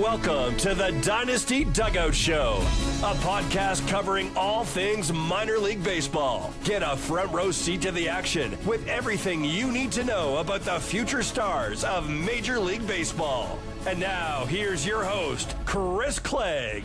Welcome to the Dynasty Dugout Show, a podcast covering all things minor league baseball. Get a front row seat to the action with everything you need to know about the future stars of Major League Baseball. And now, here's your host, Chris Clegg.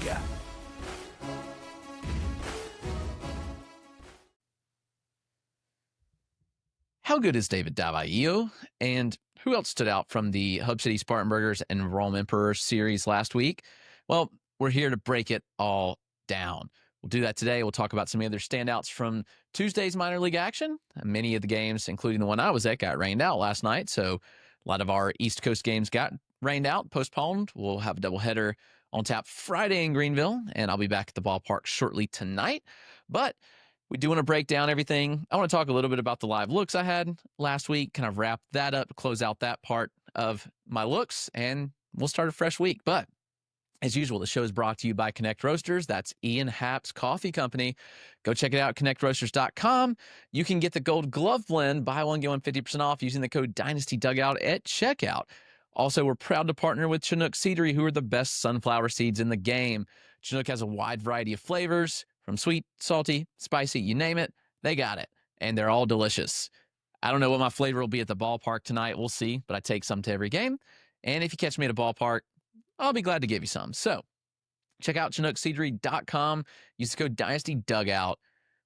How good is David Davalillo? And who else stood out from the Hub City Spartanburgers and Rome Emperors series last week? Well, we're here to break it all down. We'll do that today. We'll talk about some of the other standouts from Tuesday's minor league action. Many of the games, including the one I was at, got rained out last night. So a lot of our East Coast games got rained out, postponed. We'll have a doubleheader on tap Friday in Greenville, and I'll be back at the ballpark shortly tonight. But we do want to break down everything. I want to talk a little bit about the live looks I had last week, kind of wrap that up, close out that part of my looks, and we'll start a fresh week. But as usual, the show is brought to you by Connect Roasters. That's Ian Happ's coffee company. Go check it out, connectroasters.com. You can get the Gold Glove Blend, buy one, get one 50% off using the code DynastyDugout at checkout. Also, we're proud to partner with Chinook Seedery, who are the best sunflower seeds in the game. Chinook has a wide variety of flavors, from sweet, salty, spicy, you name it, they got it. And they're all delicious. I don't know what my flavor will be at the ballpark tonight. We'll see, but I take some to every game. And if you catch me at a ballpark, I'll be glad to give you some. So check out ChinookSeedery.com. Use the code DynastyDugout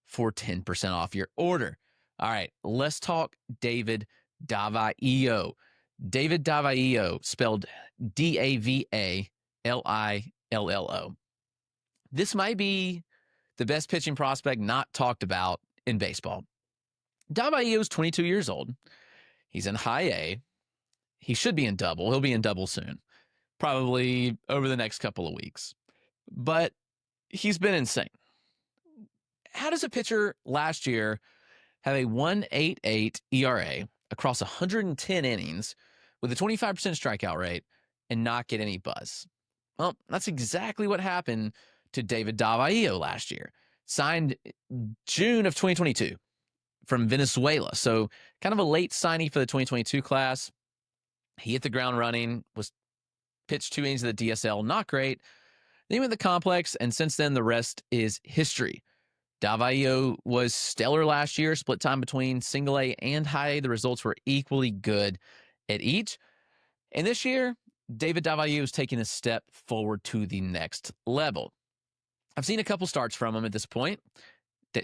for 10% off your order. All right, let's talk David Davalillo. David Davalillo, spelled Davalillo. This might be the best pitching prospect not talked about in baseball. Davalillo is 22 years old. He's in high A. He should be in double. He'll be in double soon, probably over the next couple of weeks. But he's been insane. How does a pitcher last year have a 1.88 ERA across 110 innings with a 25% strikeout rate and not get any buzz? Well, that's exactly what happened to David Davalillo last year. Signed June of 2022 from Venezuela. So kind of a late signee for the 2022 class. He hit the ground running, was pitched 2 innings of the DSL, not great. Then he went to the complex, and since then the rest is history. Davalillo was stellar last year, split time between single A and high A. The results were equally good at each. And this year, David Davalillo is taking a step forward to the next level. I've seen a couple starts from him at this point.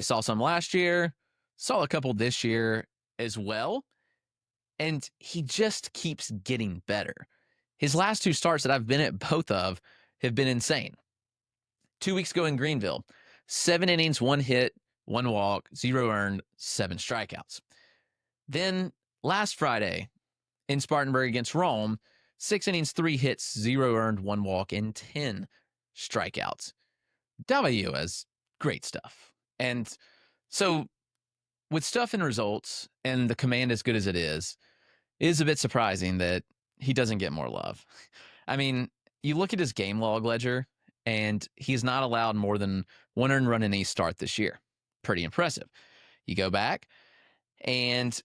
Saw some last year, saw a couple this year as well. And he just keeps getting better. His last 2 starts that I've been at both of have been insane. 2 weeks ago in Greenville, 7 innings, 1 hit, 1 walk, 0 earned, 7 strikeouts. Then last Friday in Spartanburg against Rome, 6 innings, 3 hits, 0 earned, 1 walk, and 10 strikeouts. Davalillo has great stuff. And so with stuff and results and the command as good as it is a bit surprising that he doesn't get more love. I mean, you look at his game log ledger, and he's not allowed more than 1 earned run in each start this year. Pretty impressive. You go back, and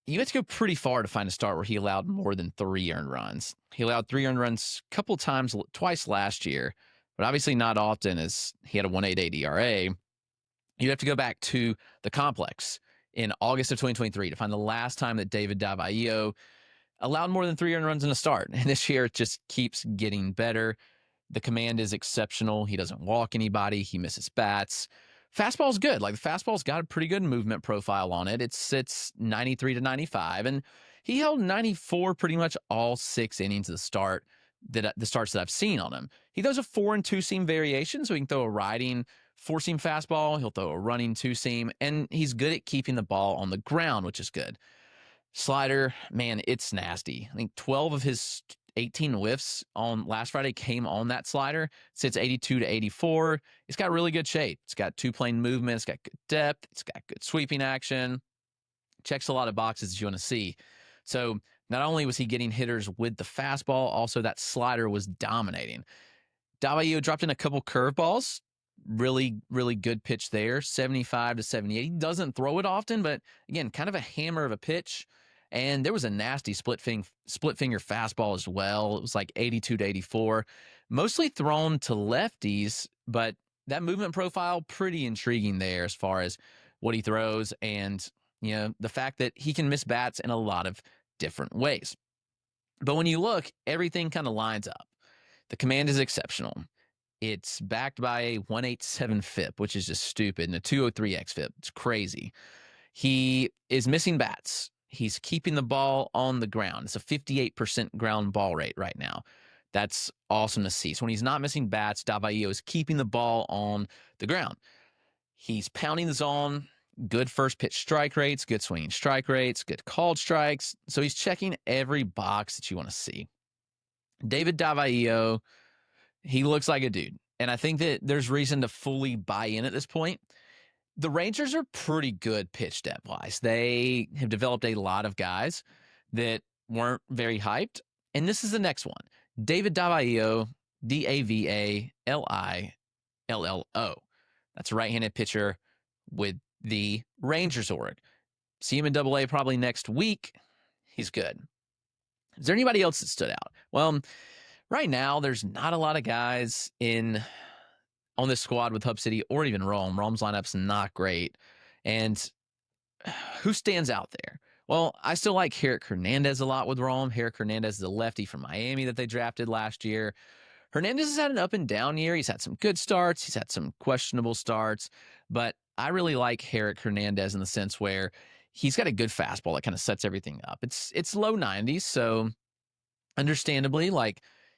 you have to go pretty far to find a start where he allowed more than 3 earned runs. He allowed 3 earned runs a couple times, twice last year, but obviously not often, as he had a 1.88 ERA. You'd have to go back to the complex in August of 2023 to find the last time that David Davalillo allowed more than 3 earned runs in a start. And this year it just keeps getting better. The command is exceptional. He doesn't walk anybody. He misses bats. Fastball's good. Like, the fastball's got a pretty good movement profile on it. It sits 93 to 95, and he held 94 pretty much all 6 innings of the starts that I've seen on him. He throws a 4 and 2 seam variation, so he can throw a riding 4-seam fastball. He'll throw a running 2-seam, and he's good at keeping the ball on the ground, which is good. Slider, man, it's nasty. I think 12 of his 18 whiffs on last Friday came on that slider. Sits 82 to 84. It's got really good shape. It's got 2-plane movement. It's got good depth. It's got good sweeping action. Checks a lot of boxes that you want to see. So not only was he getting hitters with the fastball, also that slider was dominating. Davalillo dropped in a couple curveballs. Really, really good pitch there, 75 to 78. He doesn't throw it often, but again, kind of a hammer of a pitch. And there was a nasty split finger fastball as well. It was like 82 to 84, mostly thrown to lefties, but that movement profile pretty intriguing there as far as what he throws and the fact that he can miss bats in a lot of different ways. But when you look, everything kind of lines up. The command is exceptional. It's backed by a 187 FIP, which is just stupid, and a 203 xFIP. It's crazy. He is missing bats. He's keeping the ball on the ground. It's a 58% ground ball rate right now. That's awesome to see. So when he's not missing bats, Davalillo is keeping the ball on the ground. He's pounding the zone, good first pitch strike rates, good swinging strike rates, good called strikes. So he's checking every box that you want to see. David Davalillo, he looks like a dude. And I think that there's reason to fully buy in at this point. The Rangers are pretty good pitch depth-wise. They have developed a lot of guys that weren't very hyped. And this is the next one. David Davalillo, Davalillo. That's a right-handed pitcher with the Rangers org. See him in AA probably next week. He's good. Is there anybody else that stood out? Well, right now, there's not a lot of guys on this squad with Hub City or even Rome. Rome's lineup's not great. And who stands out there? Well, I still like Herick Hernandez a lot with Rome. Herick Hernandez is a lefty from Miami that they drafted last year. Hernandez has had an up and down year. He's had some good starts. He's had some questionable starts. But I really like Herick Hernandez in the sense where he's got a good fastball that kind of sets everything up. It's low 90s, so understandably,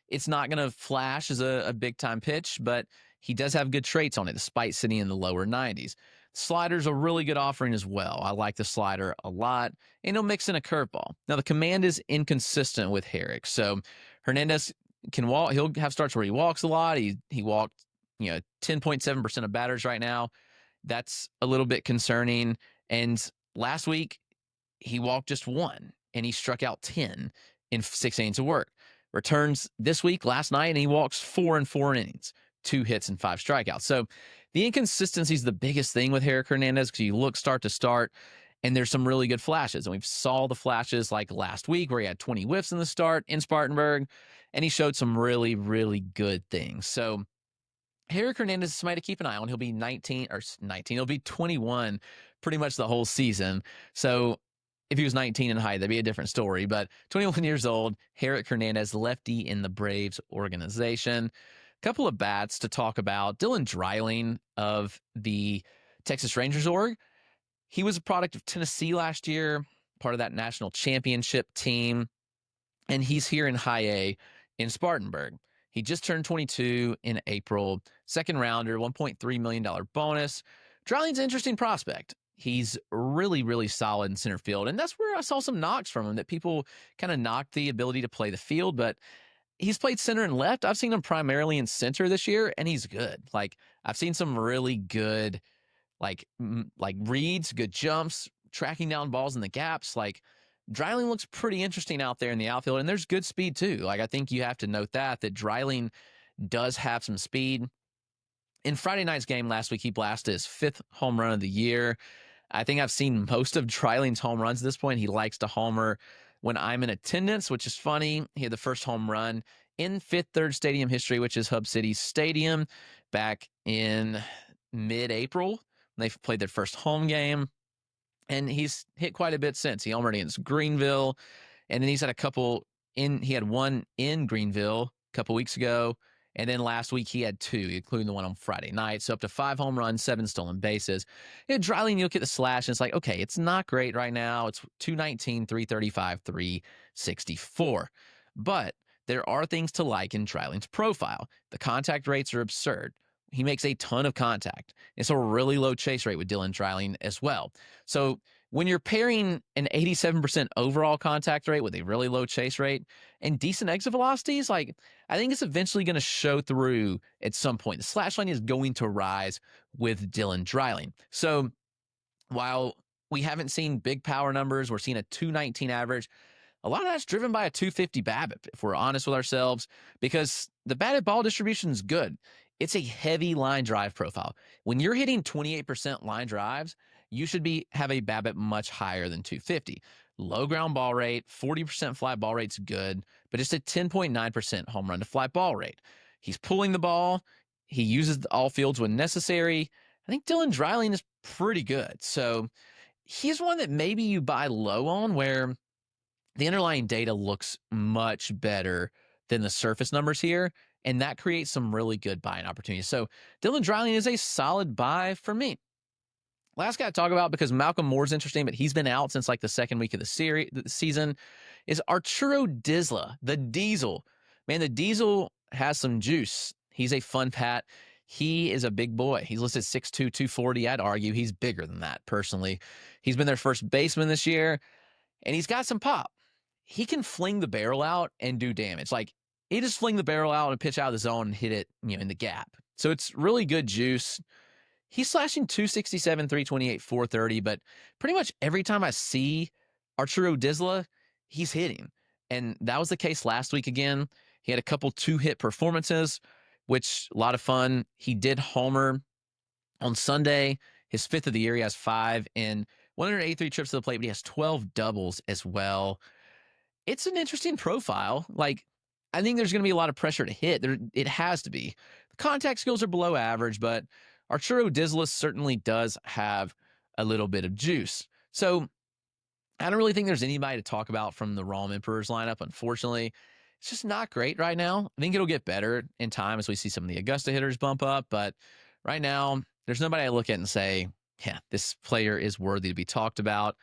it's not going to flash as a big-time pitch, but he does have good traits on it, despite sitting in the lower 90s. Slider's a really good offering as well. I like the slider a lot, and he'll mix in a curveball. Now, the command is inconsistent with Herick, so Hernandez can walk. He'll have starts where he walks a lot. He walked 10.7% of batters right now. That's a little bit concerning. And last week, he walked just one, and he struck out 10 in 6 innings of work. Returns this week, last night, and he walks 4 in 4 innings, 2 hits and 5 strikeouts. So the inconsistency is the biggest thing with Herick Hernandez because you look start to start, and there's some really good flashes. And we've saw the flashes like last week where he had 20 whiffs in the start in Spartanburg, and he showed some really, really good things. So Herick Hernandez is somebody to keep an eye on. He'll be 19. He'll be 21 pretty much the whole season. So if he was 19 and high, that'd be a different story. But 21 years old, Herick Hernandez, lefty in the Braves organization. Couple of bats to talk about. Dylan Dreiling of the Texas Rangers org. He was a product of Tennessee last year, part of that national championship team. And he's here in high A in Spartanburg. He just turned 22 in April. Second rounder, $1.3 million bonus. Dreiling's an interesting prospect. He's really, really solid in center field. And that's where I saw some knocks from him, that people kind of knocked the ability to play the field. But he's played center and left. I've seen him primarily in center this year, and he's good. I've seen some really good, reads, good jumps, tracking down balls in the gaps. Dreiling looks pretty interesting out there in the outfield, and there's good speed too. I think you have to note that Dreiling does have some speed. In Friday night's game last week, he blasted his 5th home run of the year. I think I've seen most of Dreiling's home runs at this point. He likes to homer when I'm in attendance, which is funny. He had the first home run in Fifth Third Stadium history, which is Hub City Stadium, back in mid-April. They played their first home game, and he's hit quite a bit since. He homered against Greenville, and then he's had he had one in Greenville a couple weeks ago, and then last week he had 2, including the one on Friday night. So up to 5 home runs, 7 stolen bases. Dreiling, you look at the slash, and it's okay, it's not great right now. It's 219, 335, 364. But there are things to like in Dreiling's profile. The contact rates are absurd. He makes a ton of contact. It's a really low chase rate with Dylan Dreiling as well. So when you're pairing an 87% overall contact rate with a really low chase rate and decent exit velocities, I think it's eventually going to show through at some point. The slash line is going to rise with Dylan Dreiling. So while we haven't seen big power numbers, we're seeing a 219 average. A lot of that's driven by a 250 BABIP, if we're honest with ourselves, because the batted ball distribution is good. It's a heavy line drive profile. When you're hitting 28% line drives, you should have a BABIP much higher than 250. Low ground ball rate, 40% fly ball rate's good, but just a 10.9% home run to fly ball rate. He's pulling the ball. He uses all fields when necessary. I think Dylan Dreiling is pretty good. So he's one that maybe you buy low on, where the underlying data looks much better than the surface numbers here, and that creates some really good buying opportunities. So Dylan Dreiling is a solid buy for me. Last guy to talk about, because Malcolm Moore's interesting, but he's been out since like the second week of the season, is Arturo Disla, the Diesel. Man, the Diesel has some juice. He's a fun pat. He is a big boy. He's listed 6'2", 240. I'd argue he's bigger than that, personally. He's been their first baseman this year, and he's got some pop. He can fling the barrel out and do damage. Like, he just fling the barrel out and pitch out of the zone and hit it, in the gap. So it's really good juice. He's slashing 267, 328, 430, but pretty much every time I see Arturo Disla, he's hitting. And that was the case last week again. He had a couple 2-hit performances, which a lot of fun. He did homer on Sunday, his 5th of the year. He has 5 and 183 trips to the plate, but he has 12 doubles as well. It's an interesting profile. Like, I think there's going to be a lot of pressure to hit. It has to be. The contact skills are below average, but Arturo Disla certainly does have a little bit of juice. So I don't really think there's anybody to talk about from the Rom Emperors lineup, unfortunately. It's just not great right now. I think it'll get better in time as we see some of the Augusta hitters bump up, but right now, there's nobody I look at and say, yeah, this player is worthy to be talked about.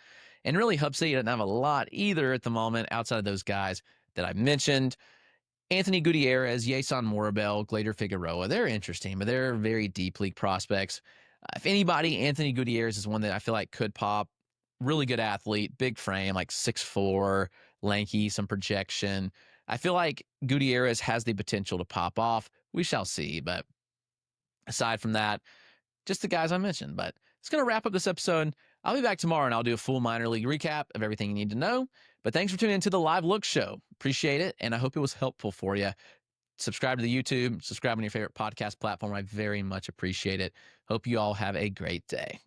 And really, Hub City doesn't have a lot either at the moment outside of those guys that I mentioned. Anthony Gutierrez, Yason Morabel, Glader Figueroa, they're interesting, but they're very deep league prospects. If anybody, Anthony Gutierrez is one that I feel like could pop. Really good athlete, big frame, like 6'4", lanky, some projection. I feel like Gutierrez has the potential to pop off. We shall see, but aside from that, just the guys I mentioned. But it's going to wrap up this episode. I'll be back tomorrow, and I'll do a full minor league recap of everything you need to know. But thanks for tuning into the Live Look Show. Appreciate it, and I hope it was helpful for you. Subscribe to the YouTube. Subscribe on your favorite podcast platform. I very much appreciate it. Hope you all have a great day.